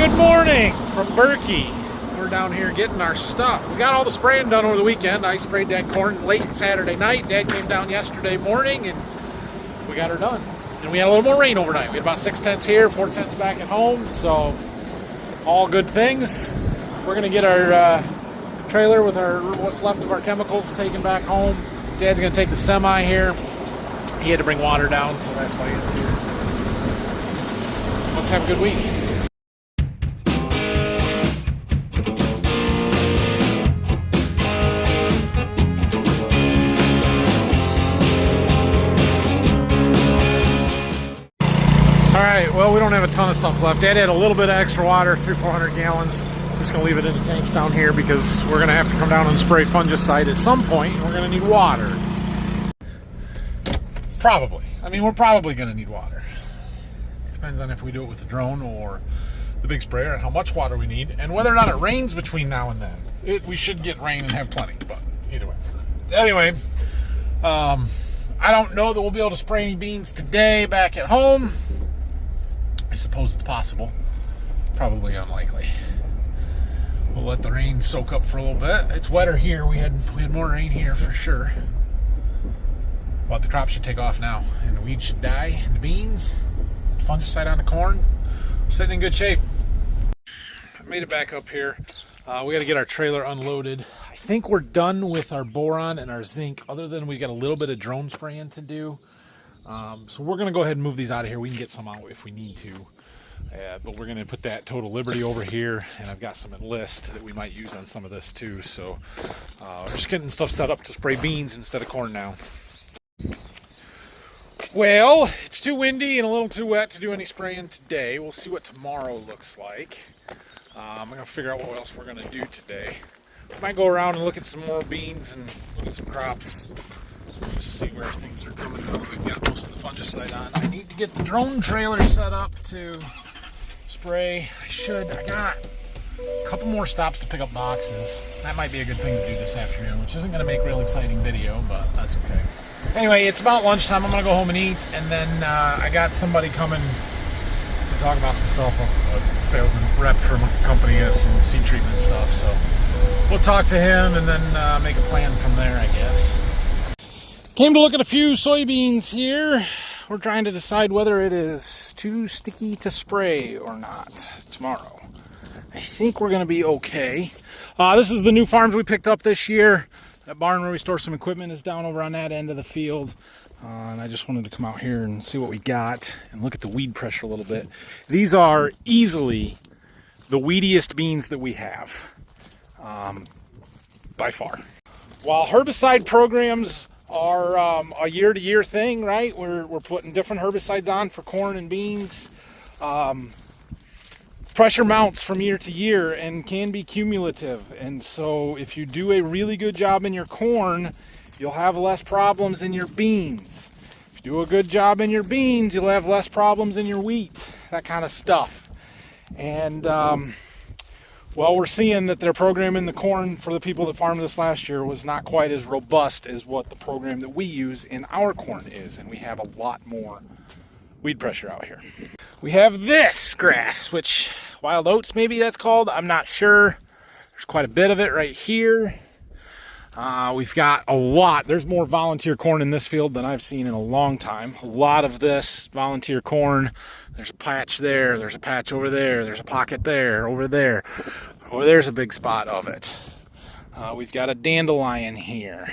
Good morning from Berkey. We're down here getting our stuff. We got all the spraying done over the weekend. I sprayed that corn late Saturday night. Dad came down yesterday morning and we got her done. And we had a little more rain overnight. We had about 6/10 here, 4/10 back at home. So all good things. We're gonna get our trailer with what's left of our chemicals taken back home. Dad's gonna take the semi here. He had to bring water down, so that's why he's here. Let's have a good week. Alright, well, we don't have a ton of stuff left. Dad had a little bit of extra water, 300-400 gallons. Just going to leave it in the tanks down here because we're going to have to come down and spray fungicide at some point. We're going to need water. Probably. I mean, we're probably going to need water. Depends on if we do it with the drone or the big sprayer and how much water we need and whether or not it rains between now and then. We should get rain and have plenty, but either way. Anyway, I don't know that we'll be able to spray any beans today back at home. I suppose it's possible. Probably unlikely. We'll let the rain soak up for a little bit. It's wetter here. We had more rain here for sure. But the crop should take off now, and the weeds should die. And the beans, fungicide on the corn, we're sitting in good shape. I made it back up here. We got to get our trailer unloaded. I think we're done with our boron and our zinc, other than we got a little bit of drone spraying to do. So we're going to go ahead and move these out of here. We can get some out if we need to. But we're going to put that Total Liberty over here, and I've got some Enlist that we might use on some of this too. So we're just getting stuff set up to spray beans instead of corn now. Well, it's too windy and a little too wet to do any spraying today. We'll see what tomorrow looks like. I'm going to figure out what else we're going to do today. Might go around and look at some more beans and look at some crops. Just see where things are coming up. We've got most of the fungicide on. I need to get the drone trailer set up to spray. I got a couple more stops to pick up boxes. That might be a good thing to do this afternoon, which isn't going to make a real exciting video, but that's okay. Anyway, it's about lunchtime. I'm going to go home and eat, and then I got somebody coming to talk about some stuff. A salesman rep from a company of some seed treatment stuff, so we'll talk to him and then make a plan from there, I guess. Came to look at a few soybeans here. We're trying to decide whether it is too sticky to spray or not tomorrow. I think we're going to be okay. This is the new farms we picked up this year. That barn where we store some equipment is down over on that end of the field. And I just wanted to come out here and see what we got and look at the weed pressure a little bit. These are easily the weediest beans that we have, by far. While herbicide programs are a year-to-year thing, right? We're putting different herbicides on for corn and beans. Pressure mounts from year to year and can be cumulative. And so if you do a really good job in your corn, you'll have less problems in your beans. If you do a good job in your beans, you'll have less problems in your wheat, that kind of stuff. And well, we're seeing that their program in the corn for the people that farmed this last year was not quite as robust as what the program that we use in our corn is, and we have a lot more weed pressure out here. We have this grass, which wild oats maybe that's called, I'm not sure. There's quite a bit of it right here. We've got a lot. There's more volunteer corn in this field than I've seen in a long time. A lot of this volunteer corn. There's a patch there, there's a patch over there, there's a pocket there, over there. Over there's a big spot of it. We've got a dandelion here.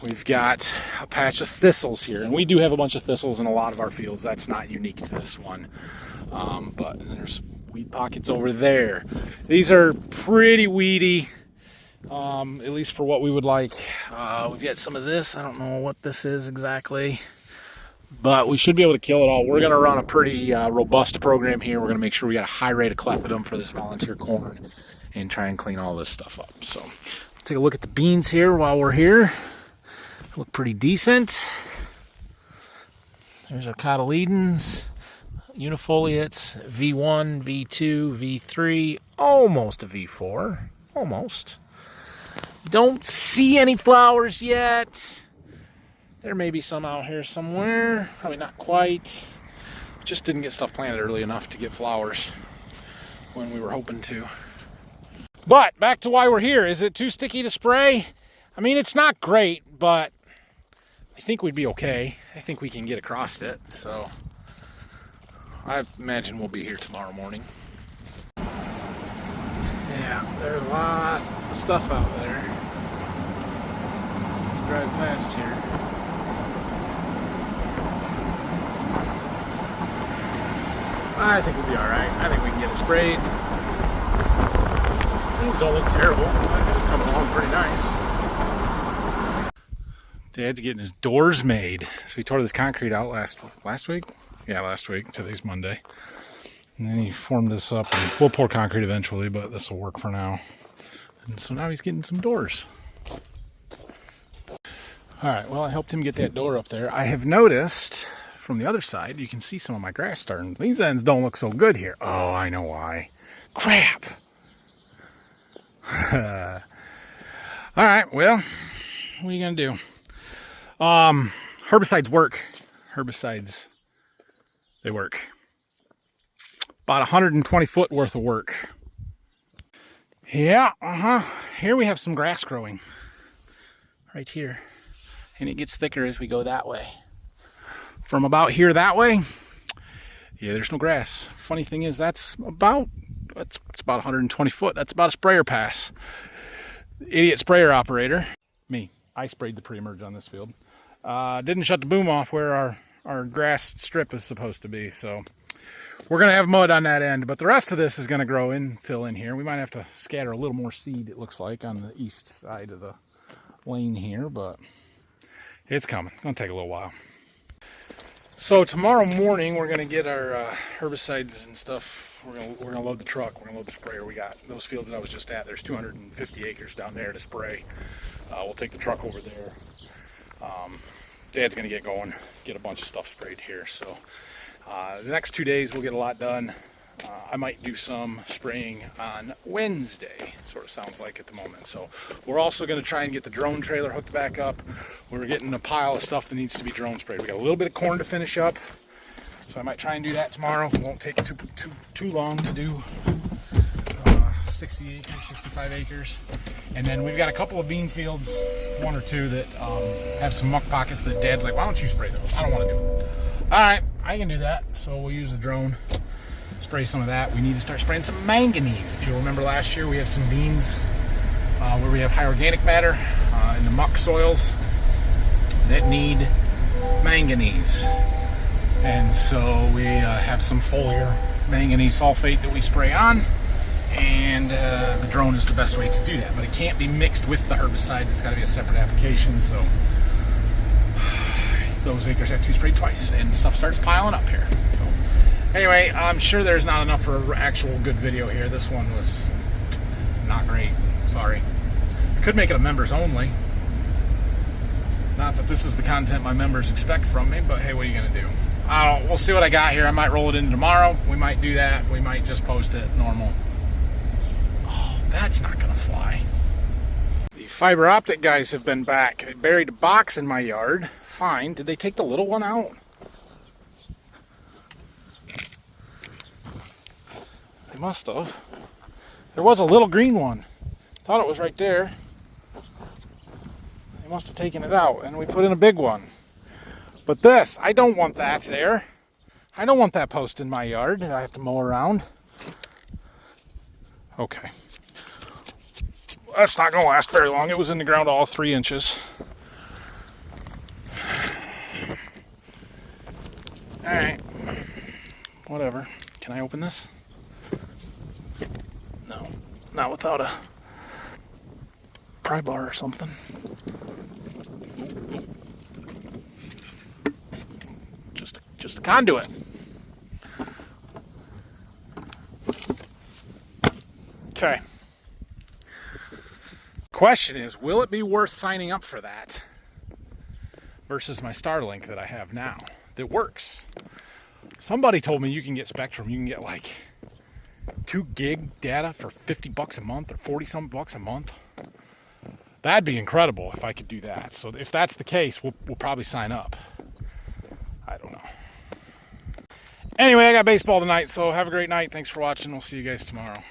We've got a patch of thistles here. And we do have a bunch of thistles in a lot of our fields. That's not unique to this one. But there's weed pockets over there. These are pretty weedy. At least for what we would like. We've got some of this. I don't know what this is exactly, but we should be able to kill it all. We're going to run a pretty robust program here. We're going to make sure we got a high rate of clethodim for this volunteer corn and try and clean all this stuff up. So let's take a look at the beans here while we're here. Look pretty decent. There's our cotyledons, unifoliates, V1, V2, V3, almost a V4, almost. Don't see any flowers yet. There may be some out here somewhere. Probably not quite. Just didn't get stuff planted early enough to get flowers. when we were hoping to. But back to why we're here. Is it too sticky to spray? I mean, it's not great, but I think we'd be okay. I think we can get across it, so I imagine we'll be here tomorrow morning. Yeah, there's a lot of stuff out there. Drive past here. I think we'll be alright. I think we can get it sprayed. Things don't look terrible. They're coming along pretty nice. Dad's getting his doors made. So he tore this concrete out last week? Yeah, last week. Today's Monday. And then he formed this up. And we'll pour concrete eventually, but this will work for now. And so now he's getting some doors. Alright, well, I helped him get that door up there. I have noticed from the other side, you can see some of my grass starting. These ends don't look so good here. Oh, I know why. Crap! Alright, well, what are you going to do? Herbicides work. Herbicides, they work. About 120 foot worth of work. Yeah, Here we have some grass growing. Right here. And it gets thicker as we go that way. From about here that way, yeah, there's no grass. Funny thing is, it's about 120 foot. That's about a sprayer pass. Idiot sprayer operator, me. I sprayed the pre-emerge on this field. Didn't shut the boom off where our grass strip is supposed to be, so we're gonna have mud on that end. But the rest of this is gonna grow in, fill in here. We might have to scatter a little more seed, it looks like, on the east side of the lane here, but it's coming. It's gonna take a little while. So tomorrow morning we're gonna get our herbicides and stuff. We're gonna load the truck. We're gonna load the sprayer. We got those fields that I was just at. There's 250 acres down there to spray. We'll take the truck over there. Dad's gonna get going, get a bunch of stuff sprayed here. So the next 2 days we'll get a lot done. I might do some spraying on Wednesday, sort of sounds like at the moment. So we're also going to try and get the drone trailer hooked back up. We're getting a pile of stuff that needs to be drone sprayed. We got a little bit of corn to finish up, so I might try and do that tomorrow. It won't take too long to do 60 acres, 65 acres. And then we've got a couple of bean fields, one or two, that have some muck pockets that Dad's like, why don't you spray those? I don't want to do it. All right, I can do that. So we'll use the drone. Spray some of that. We need to start spraying some manganese. If you remember last year, we have some beans where we have high organic matter in the muck soils that need manganese. And so we have some foliar manganese sulfate that we spray on, and the drone is the best way to do that. But it can't be mixed with the herbicide. It's got to be a separate application. So those acres have to be sprayed twice, and stuff starts piling up here. Anyway, I'm sure there's not enough for an actual good video here. This one was not great. Sorry. I could make it a members only. Not that this is the content my members expect from me, but hey, what are you going to do? We'll see what I got here. I might roll it in tomorrow. We might do that. We might just post it normal. Oh, that's not going to fly. The fiber optic guys have been back. They buried a box in my yard. Fine. Did they take the little one out? They must have. There was a little green one. Thought it was right there. They must have taken it out, and we put in a big one. But this, I don't want that there. I don't want that post in my yard that I have to mow around. Okay. That's not going to last very long. It was in the ground all 3 inches. Alright. Whatever. Can I open this? No, not without a pry bar or something. Just a conduit. Okay. Question is, will it be worth signing up for that versus my Starlink that I have now that works? Somebody told me you can get Spectrum. You can get like 2 gig data for $50 a month or 40 some bucks a month. That'd be incredible if I could do that. So if that's the case, we'll probably sign up. I don't know. Anyway, I got baseball tonight, so have a great night. Thanks for watching. We'll see you guys tomorrow.